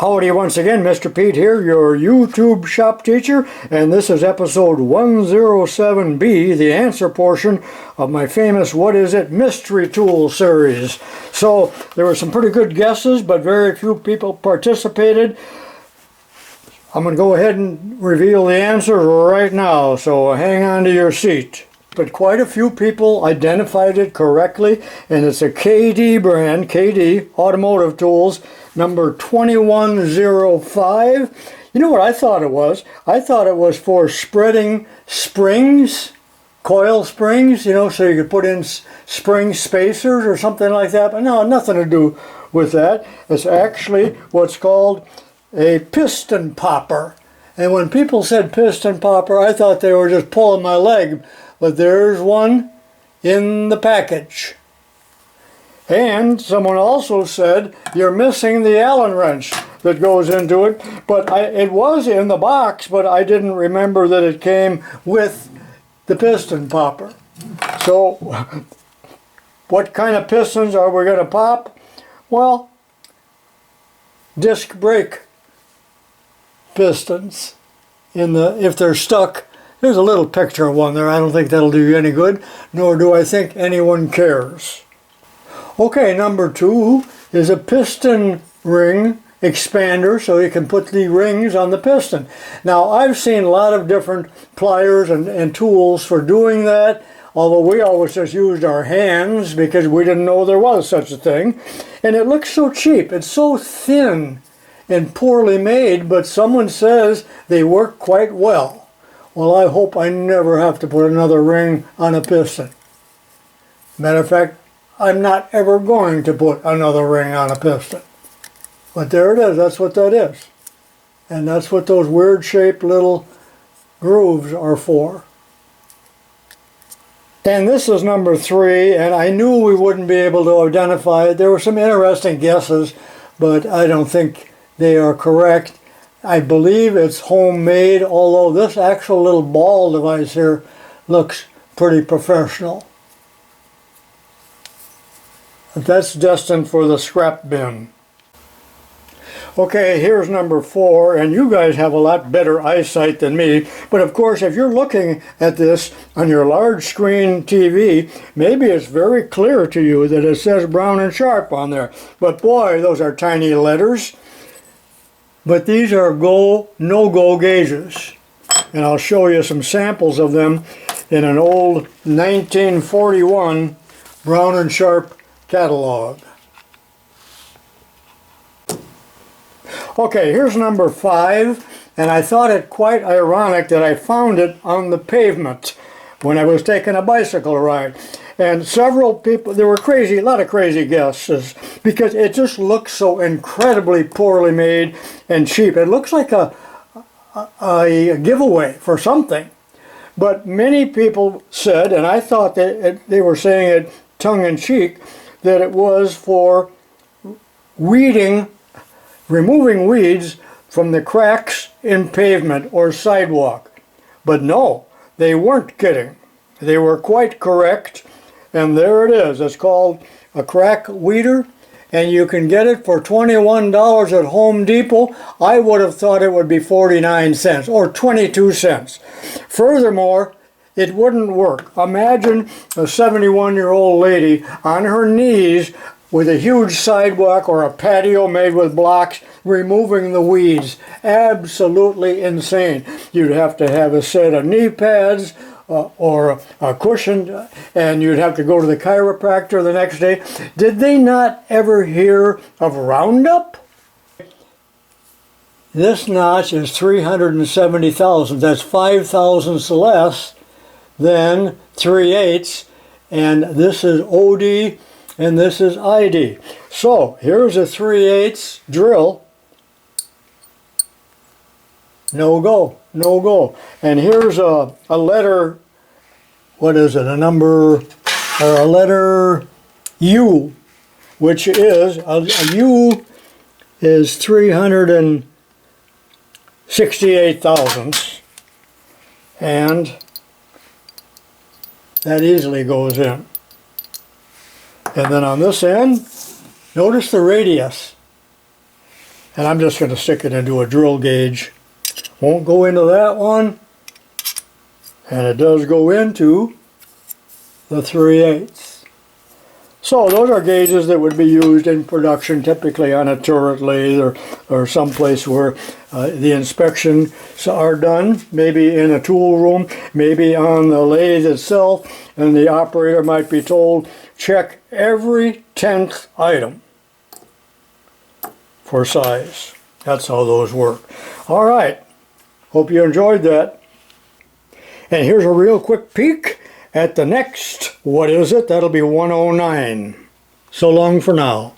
Howdy once again, Mr. Pete here, your YouTube shop teacher, and this is episode 107B, the answer portion of my famous What Is It Mystery Tool series. So there were some pretty good guesses, but very few people participated. I'm going to go ahead and reveal the answer right now, so hang on to your seat. But quite a few people identified it correctly, and it's a KD brand, KD Automotive Tools, number 2105. You know what I thought it was? I thought it was for spreading springs, coil springs, you know, so you could put in spring spacers or something like that. But no, nothing to do with that. It's actually what's called a piston popper. And when people said piston popper, I thought they were just pulling my leg. But there's one in the package. And someone also said you're missing the Allen wrench that goes into it. But it was in the box, but I didn't remember that it came with the piston popper. So what kind of pistons are we going to pop? Well, disc brake pistons. If they're stuck. There's a little picture of one there. I don't think that'll do you any good, nor do I think anyone cares. Okay, number 2 is a piston ring expander, so you can put the rings on the piston. Now, I've seen a lot of different pliers and tools for doing that, although we always just used our hands because we didn't know there was such a thing. And it looks so cheap. It's so thin and poorly made, but someone says they work quite well. Well, I hope I never have to put another ring on a piston. Matter of fact, I'm not ever going to put another ring on a piston. But there it is, that's what that is. And that's what those weird shaped little grooves are for. And this is number 3, and I knew we wouldn't be able to identify it. There were some interesting guesses, but I don't think they are correct. I believe it's homemade, although this actual little ball device here looks pretty professional. But that's destined for the scrap bin. Okay, here's number 4, and you guys have a lot better eyesight than me, but of course if you're looking at this on your large screen TV, maybe it's very clear to you that it says Brown and Sharp on there. But boy, those are tiny letters. But these are go, no-go gauges, and I'll show you some samples of them in an old 1941 Brown and Sharp catalog. Okay, here's number 5, and I thought it quite ironic that I found it on the pavement when I was taking a bicycle ride. And several people, there were a lot of crazy guesses, because it just looks so incredibly poorly made and cheap. It looks like a giveaway for something. But many people said, and I thought that they were saying it tongue-in-cheek, that it was for weeding, removing weeds from the cracks in pavement or sidewalk. But no, they weren't kidding. They were quite correct. And there it is. It's called a crack weeder, and you can get it for $21 at Home Depot. I would have thought it would be 49 cents or 22 cents. Furthermore, it wouldn't work. Imagine a 71-year-old lady on her knees with a huge sidewalk or a patio made with blocks, removing the weeds. Absolutely insane. You'd have to have a set of knee pads, or a cushion, and you'd have to go to the chiropractor the next day. Did they not ever hear of Roundup? This notch is 370 thousandths. That's 5 thousandths less than 3/8, and this is OD and this is ID. So here's a 3/8 drill. No go, no go. And here's a letter, what is it, a number, or a letter U, which is, a U is 368 thousandths, and that easily goes in. And then on this end, notice the radius. And I'm just going to stick it into a drill gauge. Won't go into that one. And it does go into the 3/8. So those are gauges that would be used in production, typically on a turret lathe or someplace where the inspections are done, maybe in a tool room, maybe on the lathe itself, and the operator might be told, check every 10th item for size. That's how those work. All right, hope you enjoyed that. And here's a real quick peek at the next, what is it? That'll be 109. So long for now.